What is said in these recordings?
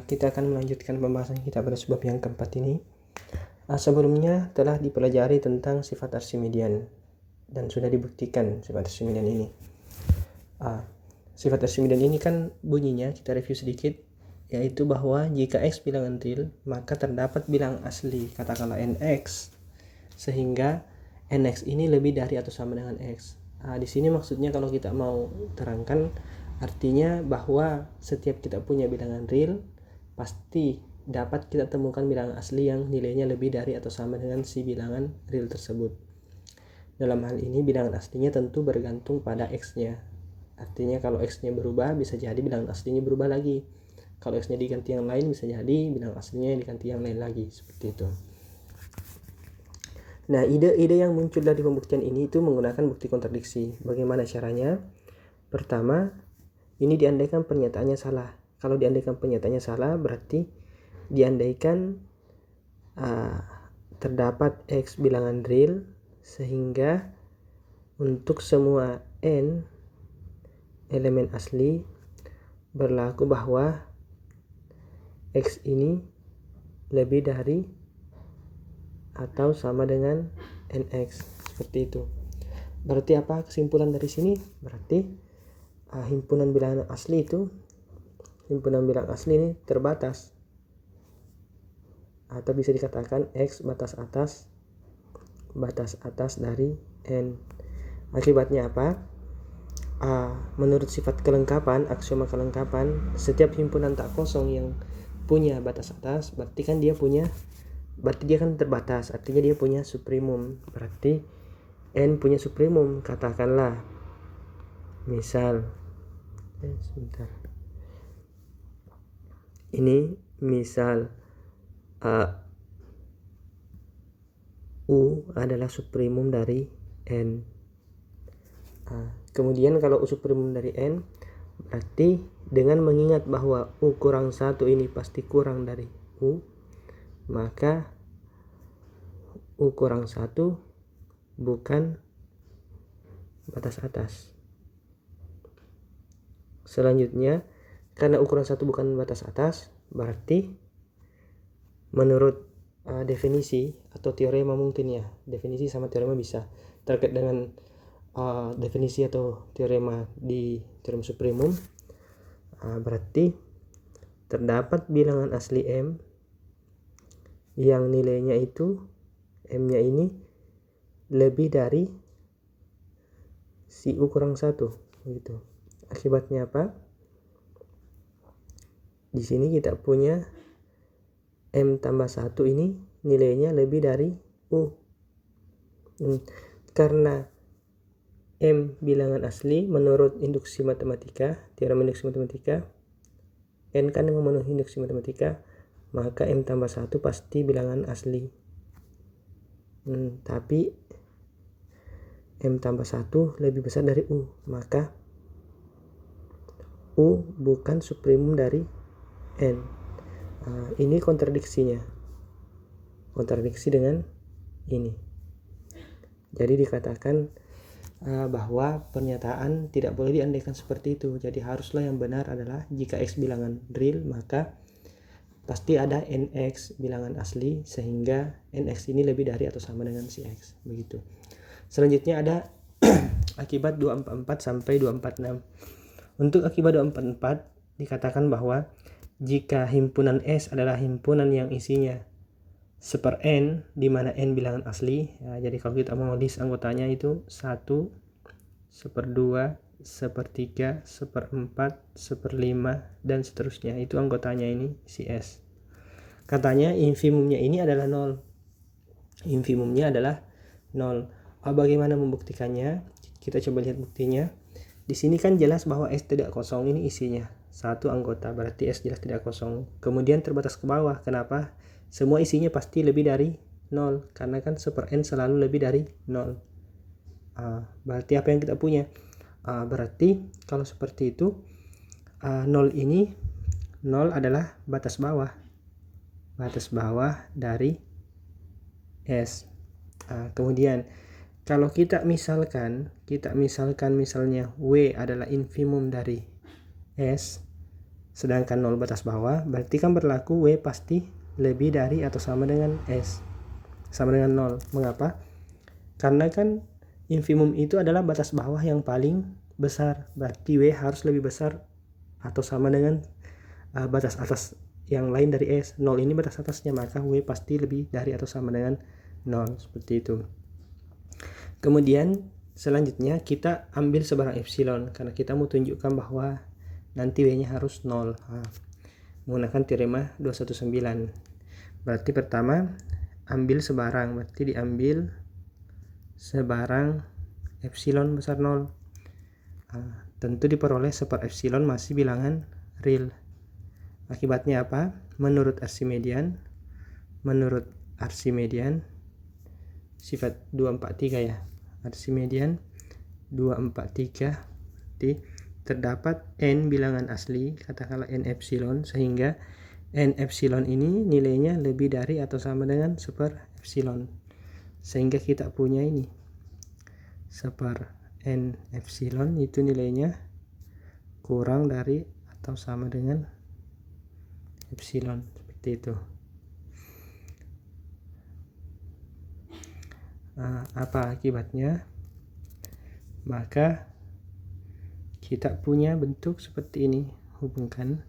Kita akan melanjutkan pembahasan kita pada sebab yang keempat ini. Sebelumnya telah dipelajari tentang sifat Archimedean dan sudah dibuktikan sifat Archimedean ini. Sifat Archimedean ini kan bunyinya, kita review sedikit, yaitu bahwa jika X bilangan real, maka terdapat bilang asli, katakanlah NX, sehingga NX ini lebih dari atau sama dengan X. Di sini maksudnya kalau kita mau terangkan, artinya bahwa setiap kita punya bilangan real, pasti dapat kita temukan bilangan asli yang nilainya lebih dari atau sama dengan si bilangan real tersebut. Dalam hal ini bilangan aslinya tentu bergantung pada X-nya. Artinya kalau X-nya berubah, bisa jadi bilangan aslinya berubah lagi. Kalau X-nya diganti yang lain, bisa jadi bilangan aslinya diganti yang lain lagi. Seperti itu. Nah, ide-ide yang muncul dari pembuktian ini itu menggunakan bukti kontradiksi. Bagaimana caranya? Pertama, ini diandaikan pernyataannya salah. Kalau diandaikan pernyataannya salah, berarti diandaikan terdapat X bilangan real, sehingga untuk semua N elemen asli berlaku bahwa X ini lebih dari atau sama dengan NX. Seperti itu. Berarti apa kesimpulan dari sini? Berarti himpunan bilangan asli ini terbatas, atau bisa dikatakan X batas atas dari N. Akibatnya apa? Menurut sifat kelengkapan, aksioma kelengkapan, setiap himpunan tak kosong yang punya batas atas, berarti dia kan terbatas, artinya dia punya suprimum. Berarti N punya suprimum. Katakanlah misal ini misal U adalah suprimum dari N. Kemudian kalau U suprimum dari N, berarti dengan mengingat bahwa U kurang 1 ini pasti kurang dari U, maka U kurang 1 bukan batas atas. Selanjutnya, karena U kurang 1 bukan batas atas, berarti menurut definisi atau teorema mungkin ya, definisi sama teorema bisa terkait dengan definisi atau teorema di teorema suprimum, berarti terdapat bilangan asli M yang nilainya itu M-nya ini lebih dari si U kurang 1 gitu. Akibatnya apa? Di sini kita punya M tambah 1 ini nilainya lebih dari U. Karena M bilangan asli menurut induksi matematika, teorema induksi matematika, N kan memenuhi induksi matematika, maka M tambah 1 pasti bilangan asli. Tapi M tambah 1 lebih besar dari U, maka U bukan suprimum dari N. Ini kontradiksinya. Kontradiksi dengan ini. Jadi dikatakan bahwa pernyataan tidak boleh diandaikan seperti itu. Jadi haruslah yang benar adalah jika X bilangan real, maka pasti ada NX bilangan asli, sehingga NX ini lebih dari atau sama dengan si X. Begitu. Selanjutnya ada akibat 244 sampai 246. Untuk akibat 244 dikatakan bahwa jika himpunan S adalah himpunan yang isinya seper N, di mana N bilangan asli, jadi kalau kita mau list anggotanya itu 1, seper 2, seper 3, seper 4, seper 5, dan seterusnya. Itu anggotanya ini si S. Katanya infimumnya ini adalah 0. Infimumnya adalah 0. Bagaimana membuktikannya? Kita coba lihat buktinya. Di sini kan jelas bahwa S tidak kosong, ini isinya 1 anggota, berarti S jelas tidak kosong. Kemudian terbatas ke bawah. Kenapa? Semua isinya pasti lebih dari 0, karena kan seper N selalu lebih dari 0. Berarti apa yang kita punya? Berarti kalau seperti itu, 0 adalah batas bawah dari S. Kemudian kalau kita misalkan misalnya W adalah infimum dari S, sedangkan 0 batas bawah, berarti kan berlaku W pasti lebih dari atau sama dengan S, sama dengan 0. Mengapa? Karena kan infimum itu adalah batas bawah yang paling besar, berarti W harus lebih besar atau sama dengan batas atas yang lain dari S. 0 ini batas atasnya, maka W pasti lebih dari atau sama dengan 0, seperti itu. Kemudian selanjutnya kita ambil sebarang epsilon, karena kita mau tunjukkan bahwa nanti W-nya harus 0. Menggunakan teorema 219. Berarti pertama ambil sebarang, berarti diambil sebarang epsilon besar 0. Tentu diperoleh seper epsilon masih bilangan real. Akibatnya apa? Menurut Archimedean sifat 243 ya. Archimedean 243 terdapat n bilangan asli, katakanlah n epsilon, sehingga n epsilon ini nilainya lebih dari atau sama dengan seper epsilon, sehingga kita punya ini seper n epsilon itu nilainya kurang dari atau sama dengan epsilon, seperti itu. Apa akibatnya? Maka kita punya bentuk seperti ini. Hubungkan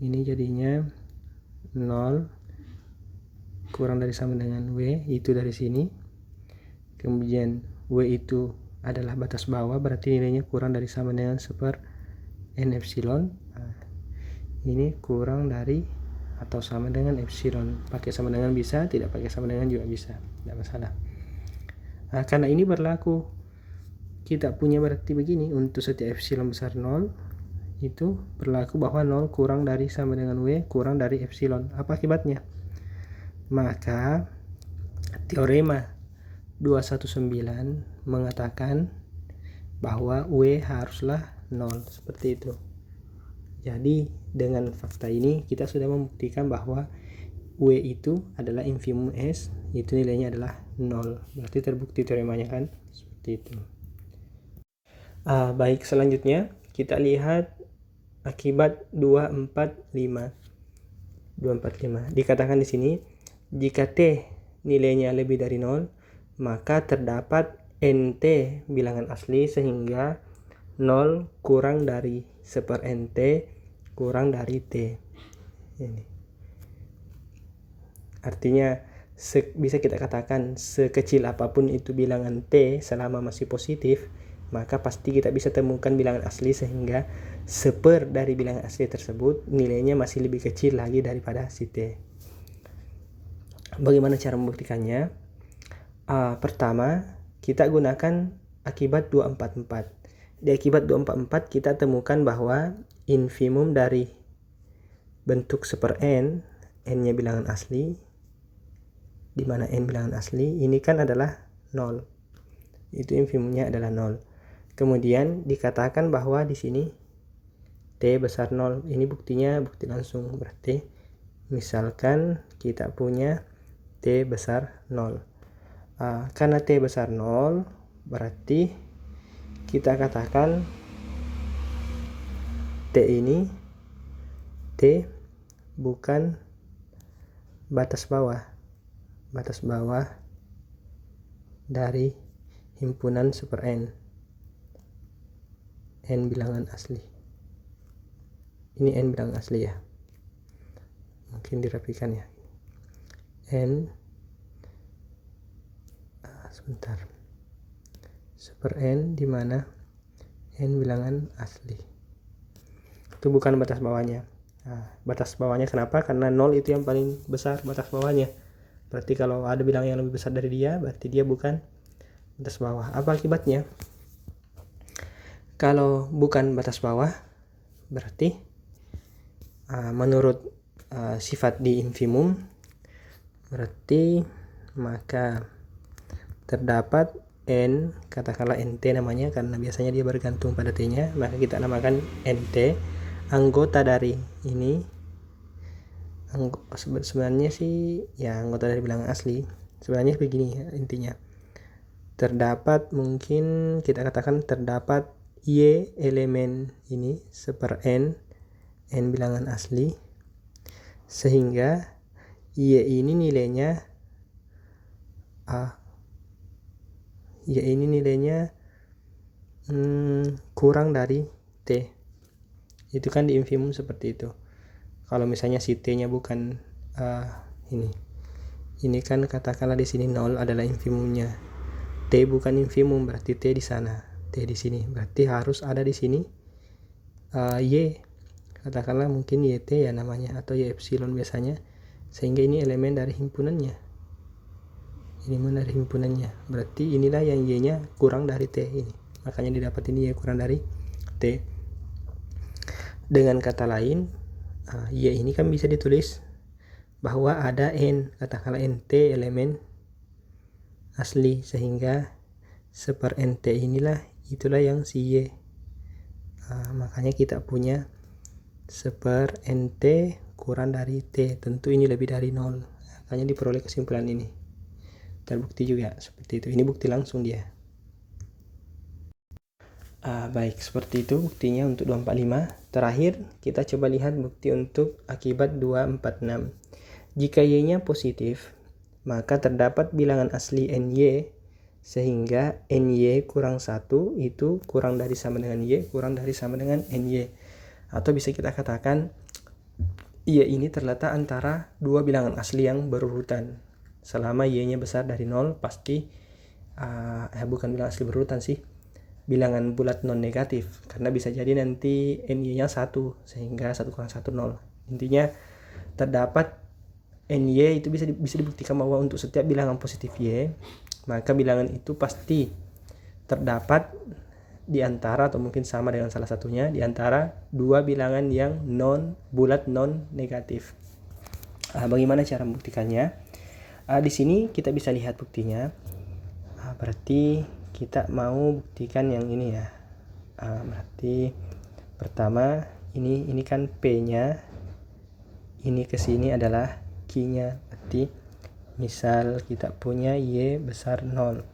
ini jadinya 0 kurang dari sama dengan W, itu dari sini. Kemudian W itu adalah batas bawah, berarti nilainya kurang dari sama dengan seper n epsilon. Ini kurang dari atau sama dengan epsilon. Pakai sama dengan bisa, tidak pakai sama dengan juga bisa, tidak masalah. Karena ini berlaku, kita punya berarti begini, untuk setiap epsilon besar 0 itu berlaku bahwa 0 kurang dari sama dengan W kurang dari epsilon. Apa akibatnya? Maka teorema 219 mengatakan bahwa W haruslah 0, seperti itu. Jadi dengan fakta ini kita sudah membuktikan bahwa W itu adalah infimum S, itu nilainya adalah 0. Berarti terbukti teoremanya kan, seperti itu. Baik, selanjutnya kita lihat akibat 245. Dikatakan di sini, jika T nilainya lebih dari 0, maka terdapat NT bilangan asli, sehingga 0 kurang dari seper NT kurang dari T. Ini artinya bisa kita katakan sekecil apapun itu bilangan T selama masih positif, maka pasti kita bisa temukan bilangan asli, sehingga seper dari bilangan asli tersebut nilainya masih lebih kecil lagi daripada si T. Bagaimana cara membuktikannya? Pertama, kita gunakan akibat 244. Di akibat 244 kita temukan bahwa infimum dari bentuk seper n, n-nya bilangan asli, di mana n bilangan asli ini kan adalah 0. Itu infimumnya adalah 0. Kemudian dikatakan bahwa di sini T besar 0. Ini buktinya bukti langsung. Berarti misalkan kita punya T besar 0. Karena T besar 0, berarti kita katakan T ini T bukan batas bawah dari himpunan super n bilangan asli. Ini n bilangan asli ya, mungkin dirapikan ya. Sebentar, super n di mana n bilangan asli itu bukan batas bawahnya. Batas bawahnya kenapa? Karena 0 itu yang paling besar batas bawahnya. Berarti kalau ada bilangan yang lebih besar dari dia, berarti dia bukan batas bawah. Apa akibatnya? Kalau bukan batas bawah, berarti menurut sifat di infimum, berarti maka terdapat n, katakanlah nt namanya karena biasanya dia bergantung pada t-nya, maka kita namakan nt, anggota dari ini. Sebenarnya sih ya anggota dari bilangan asli. Sebenarnya begini ya, intinya terdapat, mungkin kita katakan terdapat y elemen ini seper n n bilangan asli, sehingga y ini nilainya kurang dari t. Itu kan di infimum seperti itu. Kalau misalnya si t-nya bukan ini kan katakanlah di sini 0 adalah infimumnya. T bukan infimum, berarti t di sana, t di sini. Berarti harus ada di sini y. Katakanlah mungkin yt ya namanya, atau y epsilon biasanya. Sehingga ini elemen dari himpunannya. Berarti inilah yang y-nya kurang dari t ini. Makanya didapat ini y kurang dari t. Dengan kata lain, y ini kan bisa ditulis bahwa ada n, katakanlah nt elemen asli, sehingga seper nt itulah yang si y. Makanya kita punya seper nt kurang dari t. Tentu ini lebih dari 0. Makanya diperoleh kesimpulan ini. Terbukti juga seperti itu. Ini bukti langsung dia. Baik, seperti itu buktinya untuk 245. Terakhir, kita coba lihat bukti untuk akibat 246. Jika y-nya positif, maka terdapat bilangan asli ny, sehingga ny kurang 1 itu kurang dari sama dengan y, kurang dari sama dengan ny. Atau bisa kita katakan, y ini terletak antara dua bilangan asli yang berurutan. Selama y-nya besar dari 0, pasti bukan bilangan asli berurutan sih, bilangan bulat non negatif, karena bisa jadi nanti ny-nya 1, sehingga 1 kurang 1 0. Intinya terdapat ny itu bisa dibuktikan bahwa untuk setiap bilangan positif y, maka bilangan itu pasti terdapat di antara, atau mungkin sama dengan salah satunya, di antara dua bilangan yang bulat non negatif. Bagaimana cara membuktikannya? Di sini kita bisa lihat buktinya. Berarti kita mau buktikan yang ini ya. Berarti pertama ini kan P-nya, ini ke sini adalah Q-nya. Berarti misal kita punya Y besar 0.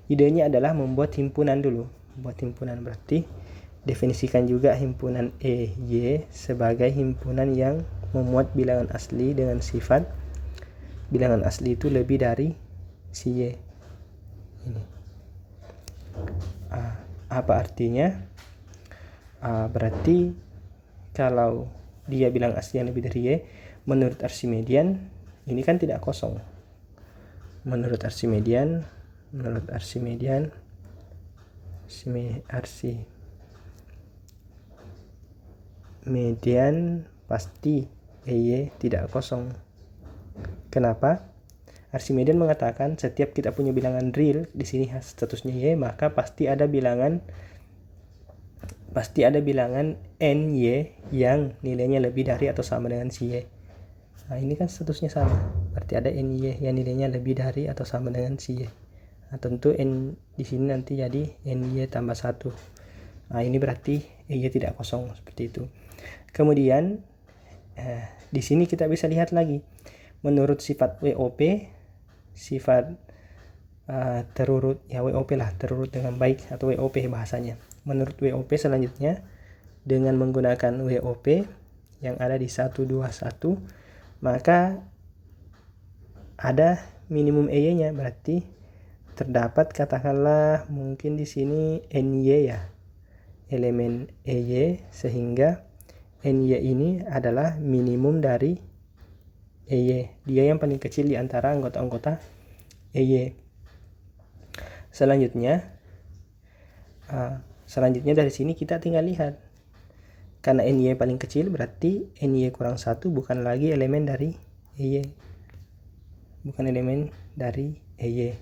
Idenya adalah membuat himpunan dulu. Membuat himpunan berarti definisikan juga himpunan EY sebagai himpunan yang memuat bilangan asli dengan sifat bilangan asli itu lebih dari si Y. Ini. Apa artinya? Berarti kalau dia bilang asli yang lebih dari Y, menurut Archimedean ini kan tidak kosong. Menurut Archimedean pasti EY tidak kosong. Kenapa? Archimedean mengatakan setiap kita punya bilangan real, di sini statusnya y, maka pasti ada bilangan ny yang nilainya lebih dari atau sama dengan si y. Ini kan statusnya sama, berarti ada ny yang nilainya lebih dari atau sama dengan si y. Tentu n di sini nanti jadi ny tambah 1. Ini berarti y tidak kosong, seperti itu. Kemudian di sini kita bisa lihat lagi, menurut sifat WOP, sifat terurut ya, WOP lah, terurut dengan baik, atau WOP bahasanya. Menurut WOP selanjutnya, dengan menggunakan WOP yang ada di 121, maka ada minimum EY-nya, berarti terdapat katakanlah mungkin di sini NY ya, elemen EY, sehingga NY ini adalah minimum dari EY. Dia yang paling kecil di antara anggota-anggota EY. Selanjutnya dari sini kita tinggal lihat. Karena NY paling kecil, berarti NY kurang 1 bukan lagi elemen dari EY. Bukan elemen dari EY.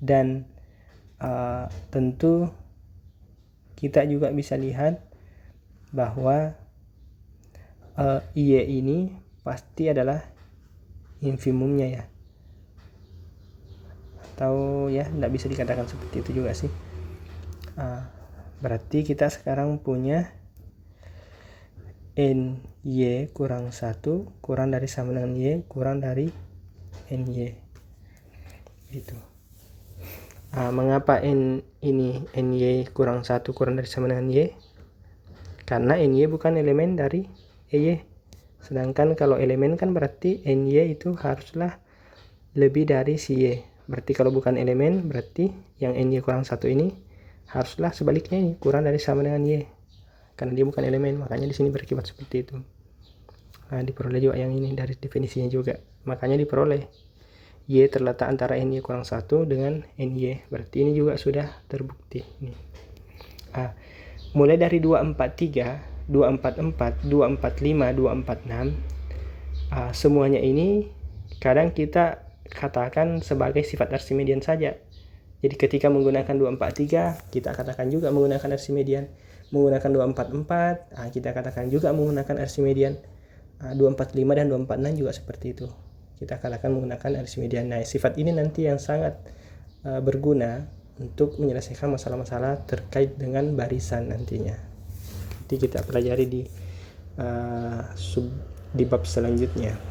Dan tentu kita juga bisa lihat bahwa Y ini pasti adalah infimumnya ya, atau ya tidak bisa dikatakan seperti itu juga sih. Berarti kita sekarang punya ny kurang 1 kurang dari sama dengan y kurang dari ny gitu. Mengapa ini ny kurang 1 kurang dari sama dengan y? Karena ny bukan elemen dari EY. Sedangkan kalau elemen kan berarti NY itu haruslah lebih dari si Y. Berarti kalau bukan elemen, berarti yang NY kurang 1 ini haruslah sebaliknya ini, kurang dari sama dengan Y. Karena dia bukan elemen, makanya di sini berakibat seperti itu. Nah, diperoleh juga yang ini dari definisinya juga. Makanya diperoleh Y terletak antara NY kurang 1 dengan NY. Berarti ini juga sudah terbukti. Ini. Mulai dari 243, 244, 245, 246, semuanya ini kadang kita katakan sebagai sifat Archimedean saja. Jadi ketika menggunakan 243, kita katakan juga menggunakan Archimedean. Menggunakan 244, kita katakan juga menggunakan Archimedean. 245 dan 246 juga seperti itu. Kita katakan menggunakan Archimedean. Nah, sifat ini nanti yang sangat berguna untuk menyelesaikan masalah-masalah terkait dengan barisan nantinya. Nanti kita pelajari di bab selanjutnya.